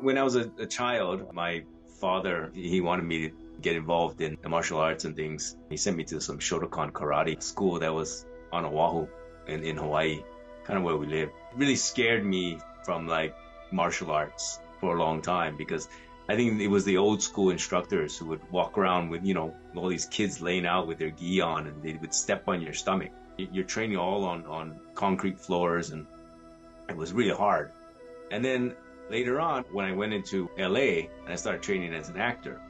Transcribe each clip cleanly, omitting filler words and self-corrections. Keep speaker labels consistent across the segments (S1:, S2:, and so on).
S1: When I was a child, my father, he wanted me to get involved in the martial arts and things. He sent me to some Shotokan karate school that was on Oahu in Hawaii, kind of where we live. It really scared me from like martial arts for a long time because I think it was the old school instructors who would walk around with, all these kids laying out with their gi on and they would step on your stomach. You're training all on concrete floors and it was really hard. And then later on, when I went into LA and I started training as an actor,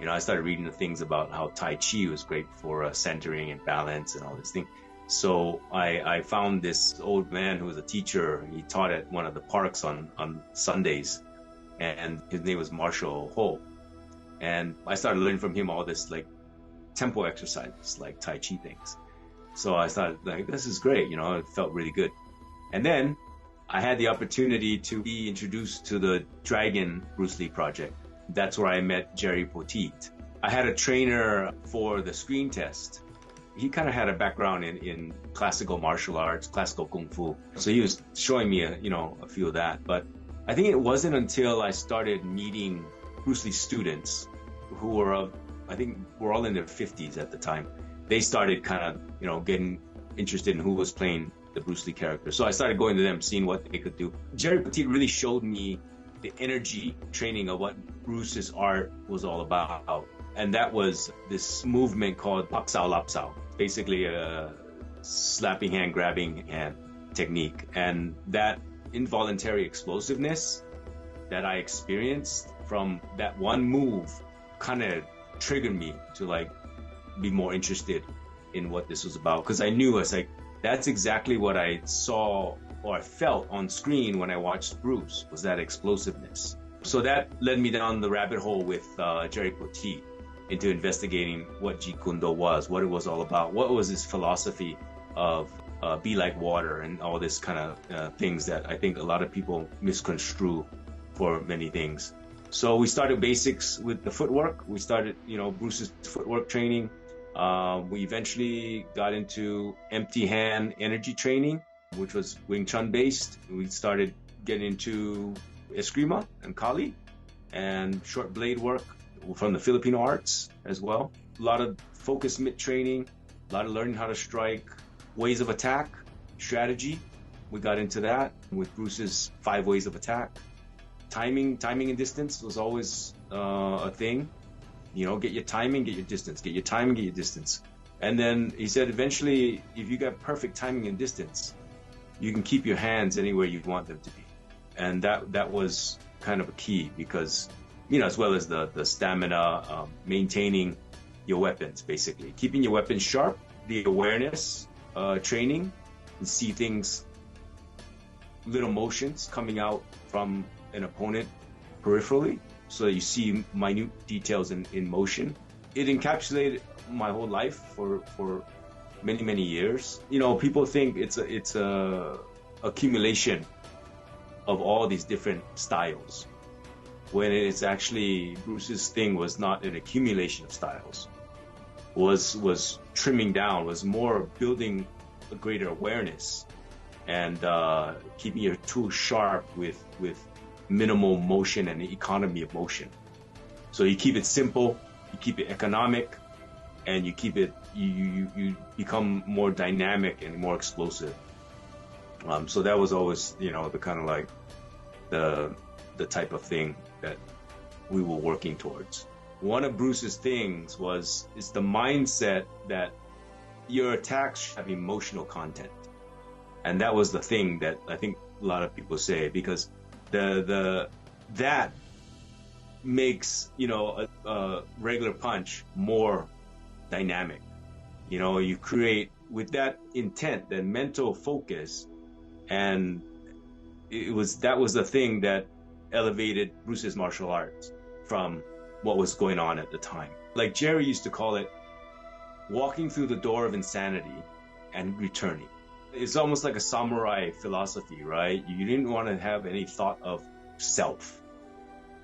S1: I started reading the things about how Tai Chi was great for centering and balance and all this thing. So I found this old man who was a teacher. He taught at one of the parks on Sundays, and his name was Marshall Ho. And I started learning from him all this like tempo exercises, like Tai Chi things. So I thought, like, this is great, it felt really good. And then I had the opportunity to be introduced to the Dragon Bruce Lee project. That's where I met Jerry Poteet. I had a trainer for the screen test. He kind of had a background in classical martial arts, classical kung fu. So he was showing me a few of that. But I think it wasn't until I started meeting Bruce Lee students who were I think were all in their 50s at the time. They started kind of, getting interested in who was playing the Bruce Lee character. So I started going to them, seeing what they could do. Jerry Poteet really showed me the energy training of what Bruce's art was all about. And that was this movement called Paksao Lapsao, basically a slapping hand, grabbing hand technique. And that involuntary explosiveness that I experienced from that one move kind of triggered me to like be more interested in what this was about. Because I knew, I was like, that's exactly what I saw or I felt on screen when I watched Bruce, was that explosiveness. So that led me down the rabbit hole with Jerry Poteet into investigating what Jeet Kune Do was, what it was all about, what was his philosophy of be like water and all this kind of things that I think a lot of people misconstrue for many things. So we started basics with the footwork. We started, Bruce's footwork training. We eventually got into empty hand energy training, which was Wing Chun based. We started getting into Eskrima and Kali and short blade work from the Filipino arts as well. A lot of focus mitt training, a lot of learning how to strike, ways of attack, strategy. We got into that with Bruce's 5 ways of attack. Timing and distance was always a thing. Get your timing, get your distance, get your timing, get your distance. And then he said, eventually, if you got perfect timing and distance, you can keep your hands anywhere you want them to be. And that was kind of a key because, as well as the stamina, maintaining your weapons, basically. Keeping your weapons sharp, the awareness training, and see things, little motions coming out from an opponent peripherally, so that you see minute details in motion. It encapsulated my whole life for many, many years. People think it's a accumulation of all these different styles, when it's actually Bruce's thing was not an accumulation of styles, was trimming down, was more building a greater awareness and keeping your tools sharp with minimal motion and the economy of motion. So you keep it simple, you keep it economic, and you keep it, you become more dynamic and more explosive. So that was always, the kind of like the type of thing that we were working towards. One of Bruce's things is the mindset that your attacks have emotional content. And that was the thing that I think a lot of people say, because that makes, a regular punch more dynamic. You create with that intent, that mental focus, and that was the thing that elevated Bruce's martial arts from what was going on at the time. Like Jerry used to call it, walking through the door of insanity and returning. It's almost like a samurai philosophy, right? You didn't want to have any thought of self,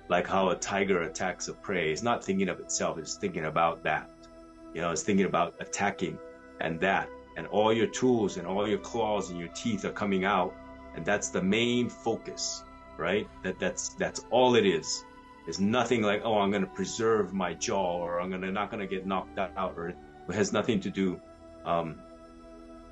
S1: like how a tiger attacks a prey. It's not thinking of itself, it's thinking about that. It's thinking about attacking and all your tools and all your claws and your teeth are coming out, and that's the main focus, right? That's all it is. There's nothing like, oh, I'm going to preserve my jaw, or not going to get knocked out, or it has nothing to do.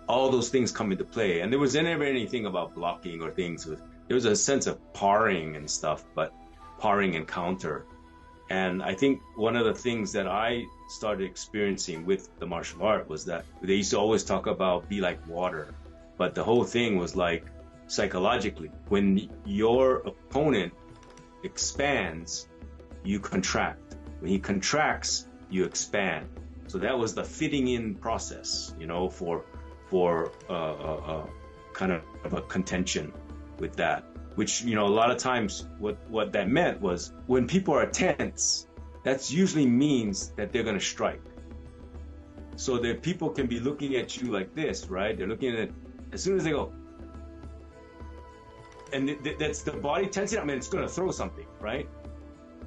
S1: All those things come into play, and there was never anything about blocking or things. There was a sense of parring and stuff, but parring and counter. And I think one of the things that I started experiencing with the martial art was that they used to always talk about be like water, but the whole thing was like psychologically, when your opponent expands, you contract. When he contracts, you expand. So that was the fitting in process, for kind of a contention with that. Which, a lot of times what that meant was when people are tense, that usually means that they're going to strike. So that people can be looking at you like this, right? They're looking at it as soon as they go, and that's the body tensing up, and it's going to throw something, right?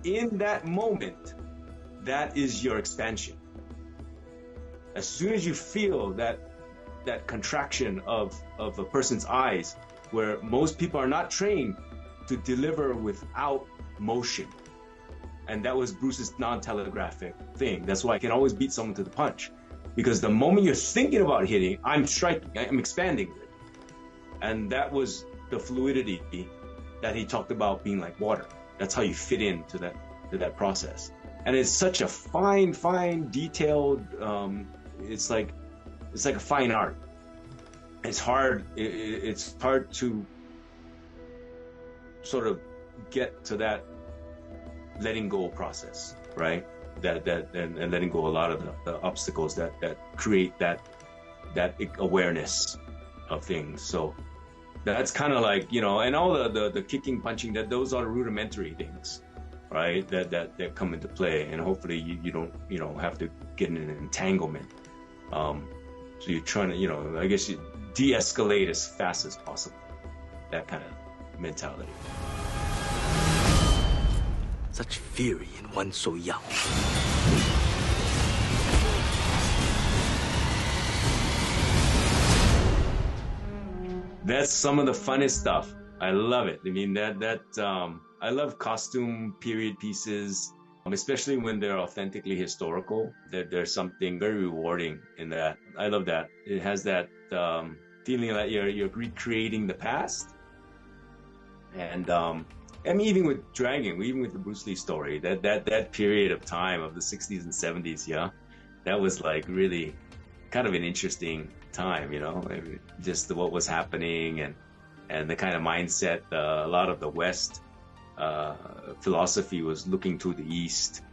S1: In that moment, that is your expansion. As soon as you feel that contraction of a person's eyes, where most people are not trained to deliver without motion. And that was Bruce's non-telegraphic thing. That's why I can always beat someone to the punch. Because the moment you're thinking about hitting, I'm striking, I'm expanding. And that was the fluidity that he talked about being like water. That's how you fit into that process. And it's such a fine, detailed, it's like a fine art. It's hard to sort of get to that letting go process, right? And letting go a lot of the obstacles that create that awareness of things. So that's kind of like, and all the kicking, punching, those are rudimentary things, right? That come into play, and hopefully you don't have to get in an entanglement. So you're trying to, I guess you de-escalate as fast as possible. That kind of mentality.
S2: Such fury in one so young.
S1: That's some of the funnest stuff. I love it. I mean, I love costume period pieces, especially when they're authentically historical. There's something very rewarding in that. I love that. It has that feeling that you're recreating the past. And I mean, even with Dragon, even with the Bruce Lee story, that period of time of the 60s and 70s, that was like really kind of an interesting time, just what was happening and the kind of mindset. A lot of the West philosophy was looking to the East,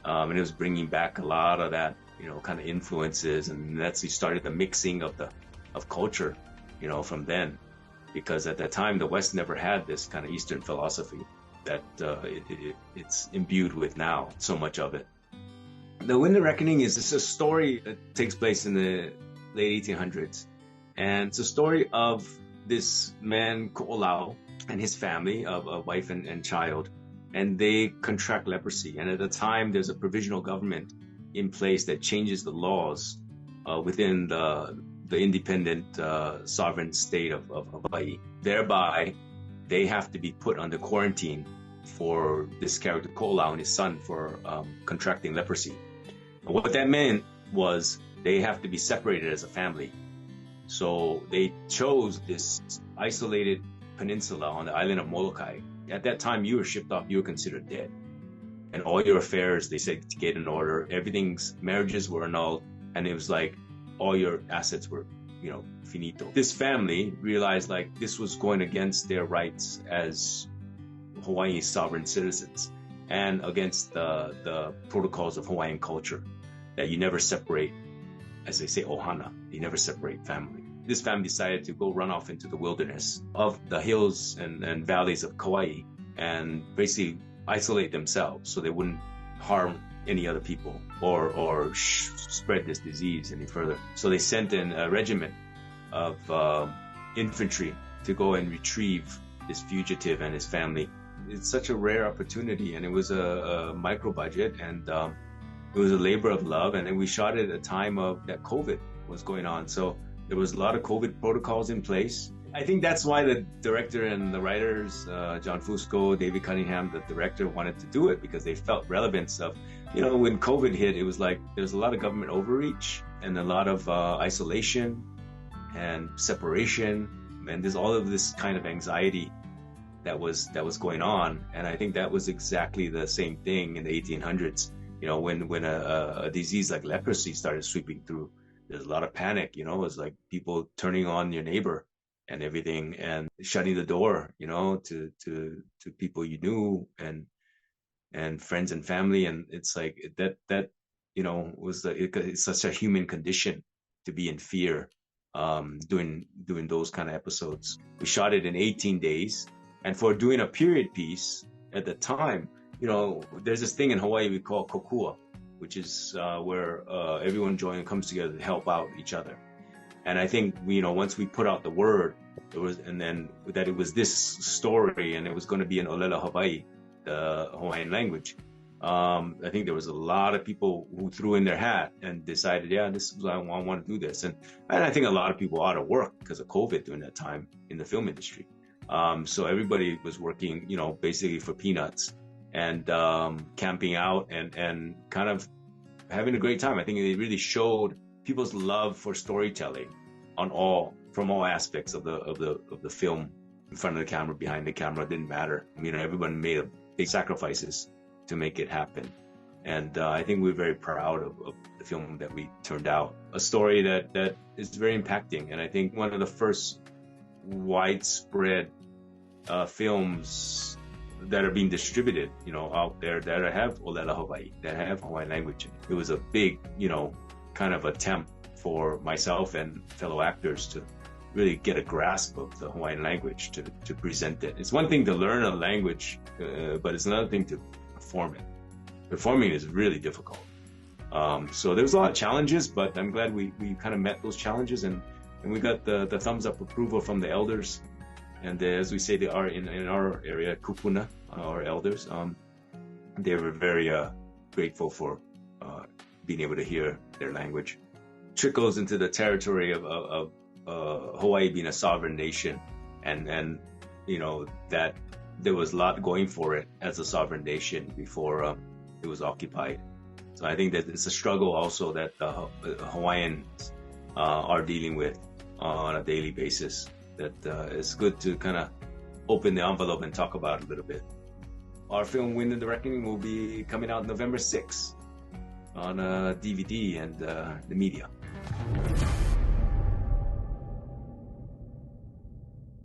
S1: and it was bringing back a lot of that, kind of influences, and he started the mixing of culture, from then. Because at that time, the West never had this kind of Eastern philosophy that it's imbued with now, so much of it. The Wind of Reckoning is a story that takes place in the late 1800s. And it's a story of this man, Kapow, and his family, of a wife and child. And they contract leprosy. And at the time, there's a provisional government in place that changes the laws within the independent sovereign state of Hawaii. Thereby, they have to be put under quarantine for this character, Kapow, and his son for contracting leprosy. And what that meant was they have to be separated as a family. So they chose this isolated peninsula on the island of Molokai. At that time, you were shipped off, you were considered dead. And all your affairs, they said, to get in order. Marriages were annulled, and it was like all your assets were, finito. This family realized like this was going against their rights as Hawaii sovereign citizens and against the protocols of Hawaiian culture, that you never separate, as they say, ohana, you never separate family. This family decided to go run off into the wilderness of the hills and valleys of Kauai and basically isolate themselves so they wouldn't harm any other people or spread this disease any further. So they sent in a regiment of infantry to go and retrieve this fugitive and his family. It's such a rare opportunity, and it was a micro budget, and it was a labor of love. And then we shot it at a time of that COVID was going on. So there was a lot of COVID protocols in place, I think that's why the director and the writers, John Fusco, David Cunningham, the director, wanted to do it, because they felt relevance of, when COVID hit, it was like there's a lot of government overreach and a lot of isolation and separation, and there's all of this kind of anxiety that was going on. And I think that was exactly the same thing in the 1800s. When a disease like leprosy started sweeping through, there's a lot of panic. It was like people turning on your neighbor and everything, and shutting the door, to people you knew, and friends and family. And it's like that it's such a human condition to be in fear, doing those kind of episodes. We shot it in 18 days, and for doing a period piece at the time, there's this thing in Hawaii we call kokua, which is where everyone comes together to help out each other. And I think, once we put out the word, it was this story, and it was going to be in Olela Hawaii, the Hawaiian language. I think there was a lot of people who threw in their hat and decided, I want to do this. And I think a lot of people out of work because of COVID during that time in the film industry. So everybody was working, basically for peanuts, and camping out and kind of having a great time. I think it really showed people's love for storytelling from all aspects of the film. In front of the camera, behind the camera, it didn't matter. Everyone made big sacrifices to make it happen. And I think we're very proud of the film that we turned out. A story that is very impacting. And I think one of the first widespread films that are being distributed, out there, that have Olela Hawaii, that have Hawaiian language. It was a big, kind of attempt for myself and fellow actors to really get a grasp of the Hawaiian language, to present it. It's one thing to learn a language, but it's another thing to perform it. Performing is really difficult. So there was a lot of challenges, but I'm glad we kind of met those challenges, and we got the thumbs up approval from the elders. And as we say, they are in our area, kupuna, our elders. They were very grateful for being able to hear their language. Trickles into the territory of Hawaii being a sovereign nation, and that there was a lot going for it as a sovereign nation before it was occupied. So I think that it's a struggle also that the Hawaiians are dealing with on a daily basis, that it's good to kind of open the envelope and talk about it a little bit. Our film Wind in the Reckoning will be coming out November 6th on DVD and the media.